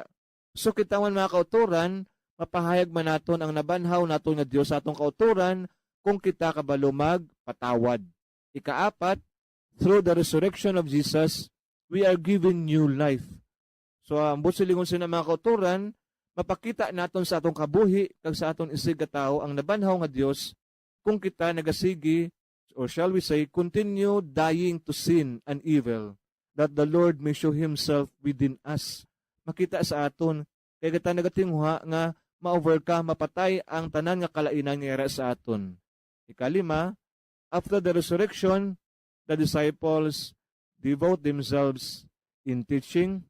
So kita man mga kauturan, mapahayag man naton ang nabanhaw naton nga Dios sa atong kauturan kung kita kabalo magpatawad. Ikaapat, through the resurrection of Jesus, we are given new life. So ang busilingon sila mga kauturan, mapakita naton sa atong kabuhi kag sa atong isigataw ang nabanhaw nga Dios kung kita nagasigi, or shall we say, continue dying to sin and evil, that the Lord may show Himself within us. Makita sa aton, kaya kita nagatinghuha nga ma-overcome, mapatay ang tanan nga kalainan nga era sa aton. Ikalima, after the resurrection, the disciples devote themselves in teaching,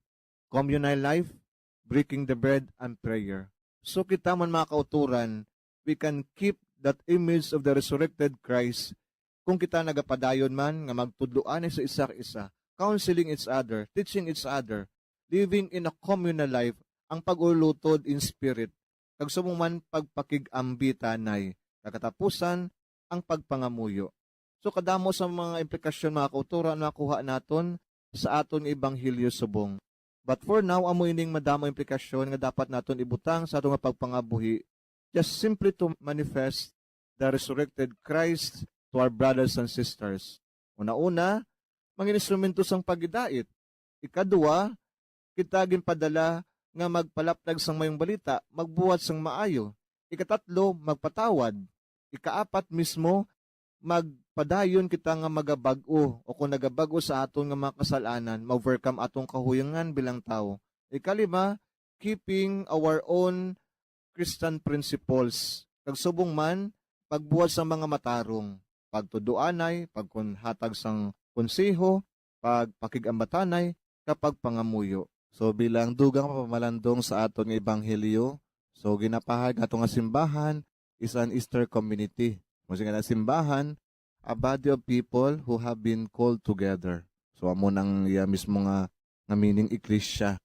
communal life, breaking the bread, and prayer. So kita man mga kauturan, we can keep that image of the resurrected Christ kung kita nagapadayon man nga magtudloan sa isa-isa, counseling each other, teaching each other, living in a communal life, ang pag-ulutod in spirit, kag sumuman pagpakig-ambi tanay, kagatapusan ang pagpangamuyo. So kadamo sa mga implikasyon mga kauturan na nakuha naton sa aton ibanghilyo subong. But for now, amo ining madamo implikasyon nga dapat naton ibutang sa atong pagpangabuhi, just simply to manifest the resurrected Christ to our brothers and sisters. Una-una, mga instrumento sang pagidait. Ikadua, kita ginpadala nga magpalapdag sang mayong balita, magbuhat sang maayo. Ikatatlo, magpatawad. Ikaapat mismo, magpadayon kita nga magabag-o o kung nagabago sa aton nga mga kasalanan, ma-overcome atong kahuyangan bilang tao. Ikalima, keeping our own Christian principles. Kagsubong man, pagbuhat sa mga matarong, pagtuduanay, pagkunhatag sang konseho, pagpakigambatanay, kapag pangamuyo. So bilang dugang pamalandong sa aton nga ebanghelyo, so ginapahag ato nga simbahan is an Easter community. Kasi nga na simbahan, a body of people who have been called together. So amo nang mismo nga meaning iklisya.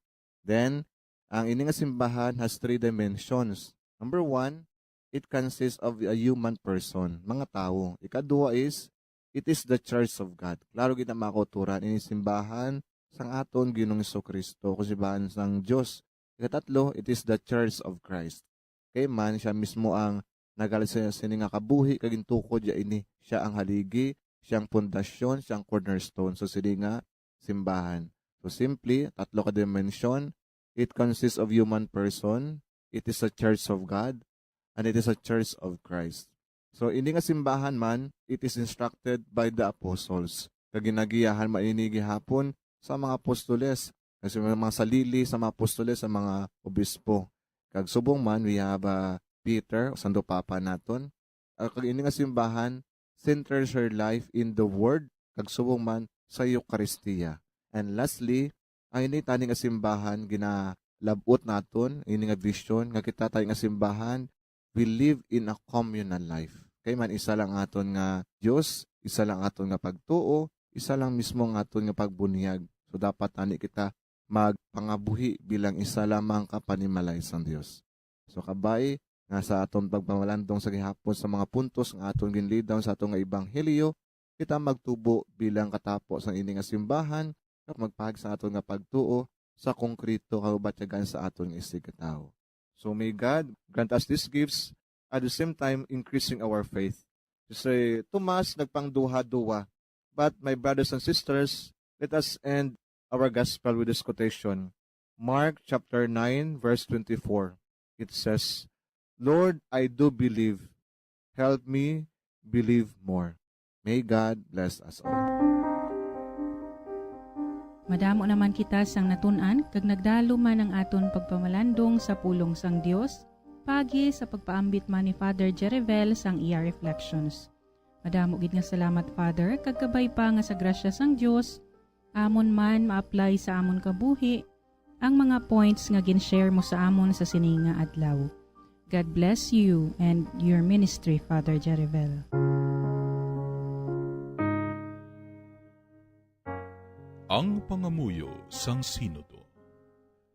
Then, ang ini nga simbahan has 3 dimensions. Number 1, it consists of a human person, mga tao. Ikadua is, it is the church of God. Klaro kita makuturan, ini simbahan sang aton Ginoong Jesucristo, kung simbahan sang Diyos. Ikatatlo, it is the church of Christ. Kay man, siya mismo ang nagalit sa sini nga kabuhi, kagintukod ya ini. Siya ang haligi, siyang pundasyon, siyang cornerstone. So sini nga simbahan. So simply, tatlo ka dimension. It consists of human person. It is a church of God. And it is a church of Christ. So ini nga simbahan man, it is instructed by the apostles. Kaginagiyahan mainigi hapon sa mga apostoles. Kasi mga salili sa mga apostoles, sa mga obispo. Kag subong man, we have Peter, sando papa naton. Kag ini nga simbahan, centers her life in the Word, kag subong man sa Eucharistia. And lastly, ay ini tani nga simbahan, ginalabot naton, ini nga vision, nga kita tayo nga simbahan, we live in a communal life. Kay man isa lang aton nga Diyos, isa lang aton nga pagtuo, isa lang mismo nga aton nga pagbunyag. So dapat tani kita magpangabuhi bilang isa lamang kapanimalay sang Dios. So kabay, nga sa aton pagpamalandong sa gihapon sa mga puntos nga aton ginlidaw sa aton nga ebanghelyo, kita magtubo bilang katapos ang ini nga simbahan, at magpahag sa aton nga pagtuo sa konkreto kaubatyagan sa aton nga isigataw. So may God grant us these gifts, at the same time increasing our faith. Si Tomas nagpangduha-duwa. But my brothers and sisters, let us end our gospel with this quotation. Mark chapter 9 verse 24. It says, Lord, I do believe. Help me believe more. May God bless us all. Madamo naman kita sang natun-an, kag nagdalo man ang aton pagpamalandong sa pulong sang Dios, pagi sa pagpaambit man ni Father Jerivel sang iya reflections. Madamo gid nga salamat, Father, kag kabay pa nga sa grasya sang Dios, amon man ma-apply sa amon kabuhi, ang mga points nga gin-share mo sa amon sa sininga adlaw. God bless you and your ministry, Father Jerivel. Ang pangamuyo sang Sinodo.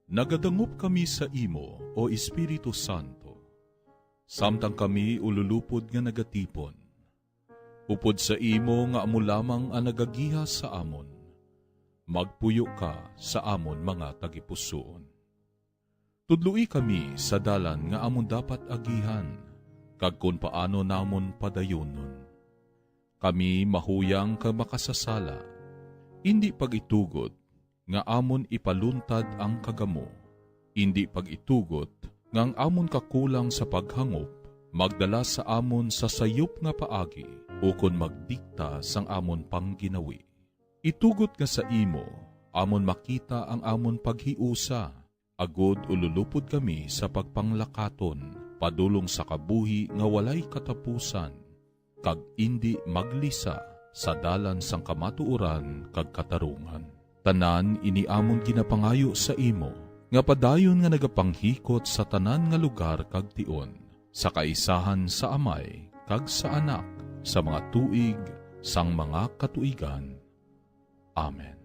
Nagadangup kami sa imo, o Espiritu Santo. Samtang kami ululupod nga nagatipon. Upod sa imo nga amo lamang ang nagagiha sa amon. Magpuyo ka sa amon mga tagipusoon. Tudlui kami sa dalan nga amon dapat agihan, kag kung paano namon padayonon. Kami mahuyang ka makasasala, hindi pag-itugot nga amon ipaluntad ang kagamo, hindi pag-itugot nga ang amon kakulang sa paghangop, magdala sa amon sa sayop nga paagi, ukon magdikta sang amon pangginawi. Itugot nga sa imo, amon makita ang amon paghiusa, agod ululupod kami sa pagpanglakaton, padulong sa kabuhi nga walay katapusan, kag indi maglisa sa dalan sang kamatuoran kag katarungan. Tanan iniamon ginapangayo sa imo, nga padayon nga nagapanghikot sa tanan nga lugar kag tion, sa kaisahan sa Amay kag sa Anak, sa mga tuig sang mga katuigan. Amen.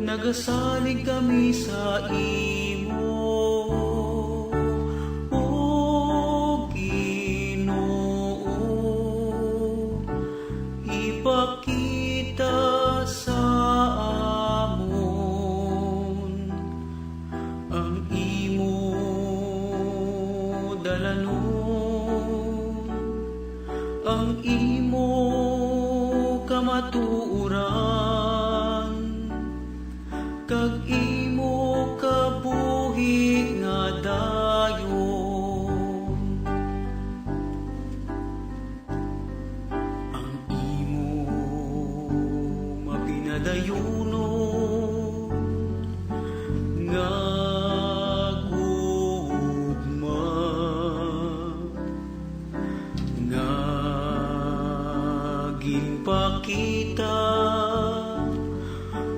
Nagasalig kami sa imo, O Ginoo, ipakita sa amon ang imo dalanon, ang imo kamatuoran, kag imo kabuhi nga dayon. Ang imo mapinadayonon nga gugma, nga ginpakita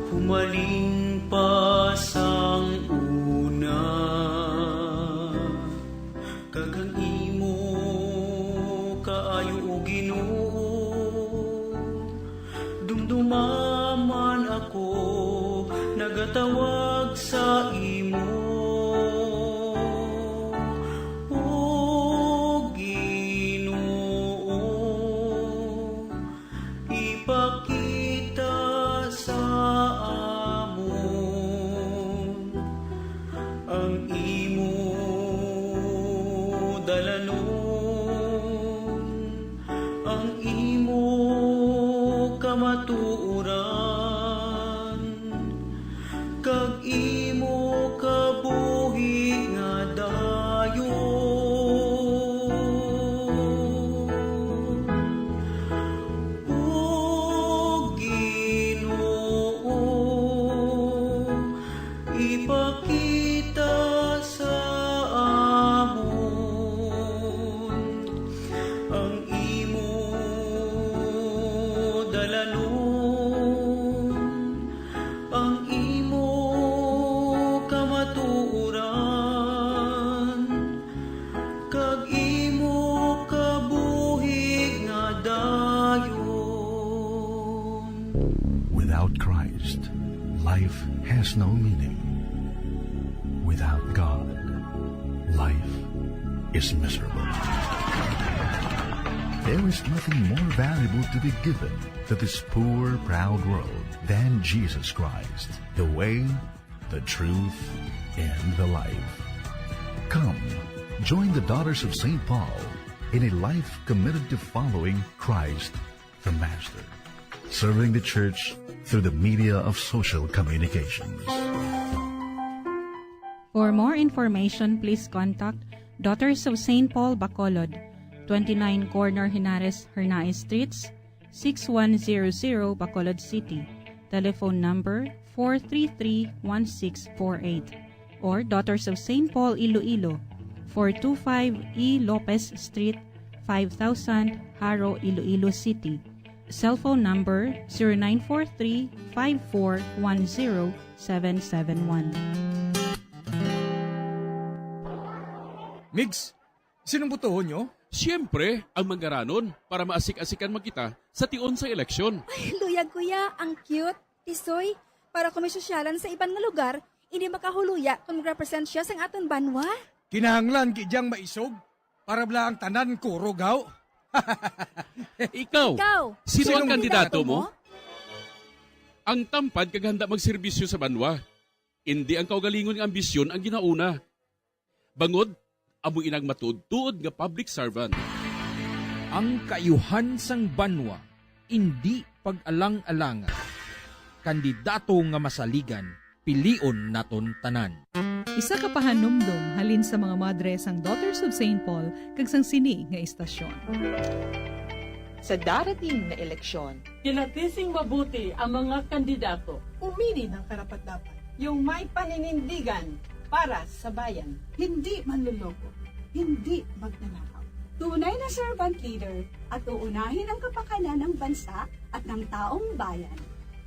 humaling pasang una, kagang imo kaayo o Ginoo, dumdumaman ako nagatawag sa imo, O Ginoo, ipakita sa ang imo dalanon, ang imo kamatuoran, kag imo kabuhi nga dayon. O Ginoo, ipakita sa has no meaning. Without God, life is miserable. There is nothing more valuable to be given to this poor, proud world than Jesus Christ, the way, the truth, and the life. Come, join the Daughters of St. Paul in a life committed to following Christ, the Master, serving the Church through the media of social communications. For more information, please contact Daughters of St. Paul, Bacolod, 29 Corner Henares, Hernaez Streets, 6100 Bacolod City. Telephone number 433-1648. Or Daughters of St. Paul, Iloilo, 425 E. Lopez Street, 5000 Haro, Iloilo City. Cellphone number 0943-5410-771. Migs, sinong botohon nyo? Siyempre, ang manggaranon para maasik-asikan magkita sa tion sa eleksyon. Ay, luyag kuya, ang cute. Tisoy, para kung may sosyalan sa ibang nga lugar, hindi makahuluya kung mag-represent siya sa aton banwa. Kinahanglan kidyang maisog para bla ang tanan ko rogaw. Ikaw, sino ang kandidato mo? Ang tampad kaghanda magserbisyo sa banwa. Hindi ang kaugalingon ng ambisyon ang ginauna. Bangod, amo inang matuod-tuod nga public servant. Ang kaayuhan sang banwa, hindi pag-alang-alangan. Kandidato nga masaligan, pilion naton tanan. Isa ka pahanumdum halin sa mga madre sang Daughters of St. Paul kag sang sini nga istasyon. Sa darating na eleksyon, kinatising mabuti ang mga kandidato. Umili ng karapat-dapat. Yung may paninindigan para sa bayan. Hindi manluloko. Hindi magnanakaw. Tunay na servant leader at uunahin ang kapakanan ng bansa at ng taong bayan.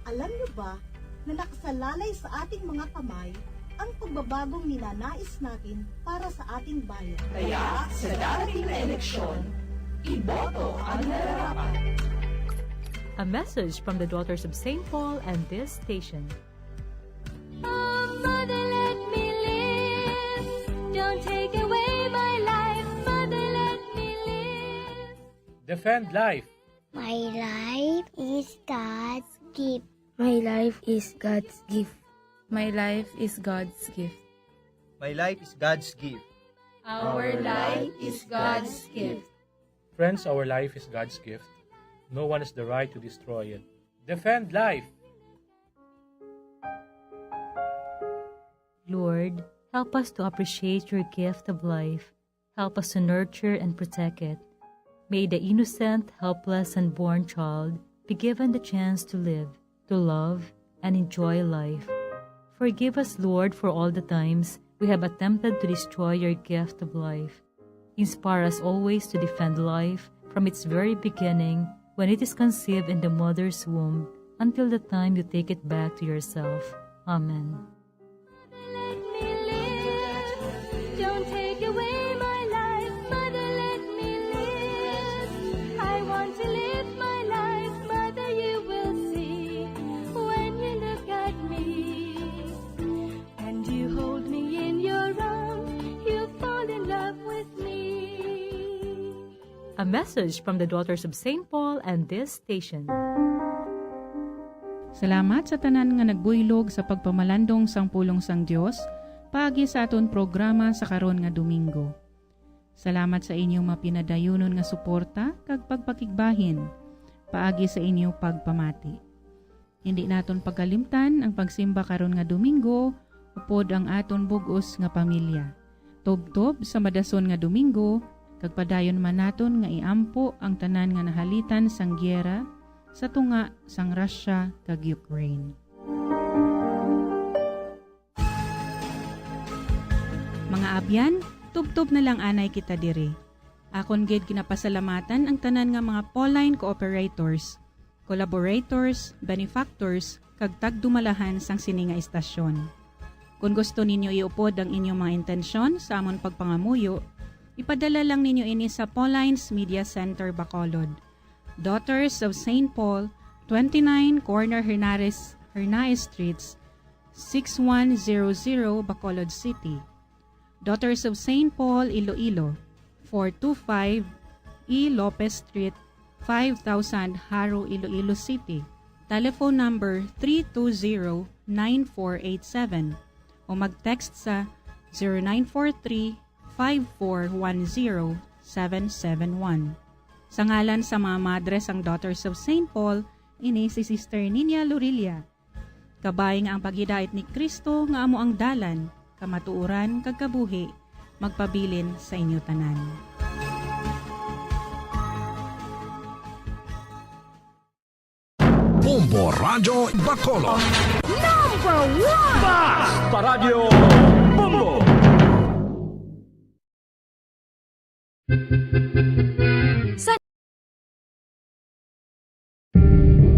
Alam niyo ba na nakasalalay sa ating mga kamay ang pagbabagong ninanais natin para sa ating bayan? Kaya sa darating na eleksyon, iboto ang nararapat. A message from the Daughters of St. Paul and this station. Mother, let me live. Don't take away my life. Mother, let me live. Defend life. My life is God's gift. My life is God's gift. My life is God's gift. My life is God's gift. Our life is God's gift. Friends, our life is God's gift. No one has the right to destroy it. Defend life. Lord, help us to appreciate your gift of life. Help us to nurture and protect it. May the innocent, helpless, unborn child be given the chance to live, to love, and enjoy life. Forgive us, Lord, for all the times we have attempted to destroy your gift of life. Inspire us always to defend life from its very beginning when it is conceived in the mother's womb until the time you take it back to yourself. Amen. Don't take away my life. Mother, let me live. I want to live my life. Mother, you will see when you look at me and you hold me in your arms, you'll fall in love with me. A message from the Daughters of St. Paul and this station. Salamat sa tanan nga nagbuylog sa pagpamalandong sang pulong sang Dios paagi sa aton programa sa karon nga Domingo. Salamat sa inyong mapinadayunon nga suporta kag pagpakigbahin paagi sa inyong pagpamati. Hindi naton pagkalimtan ang pagsimba karon nga Domingo upod ang aton bug-os nga pamilya. Tob-tob sa madason nga Domingo kag padayon man naton nga iampo ang tanan nga nahalitan sang gyera sa tunga sang Russia kag Ukraine. Mga abyan, tubtob na lang anay kita diri. Akon gid kinapasalamatan ang tanan nga mga Pauline cooperators, collaborators, benefactors, kag tagdumalahan sang sini nga istasyon. Kung gusto ninyo iupod ang inyong mga intensyon sa amon pagpangamuyo, ipadala lang ninyo ini sa Pauline's Media Center, Bacolod. Daughters of St. Paul, 29 Corner Hernaez Streets, 6100 Bacolod City. Daughters of St. Paul, Iloilo, 425 E. Lopez Street, 5000 Haro, Iloilo City. Telephone number 320-9487 o mag-text sa 0943-5410-771. Sa ngalan sa mga madres ang Daughters of St. Paul, ini si Sister Nina Lurilla. Kabay nga ang paghidait ni Kristo nga amo ang dalan, kamatuuran kag kabuhi, magpabilin sa inyo tanan. Bombo Radio Bacolod. Number 1! Basta Radio Bombo!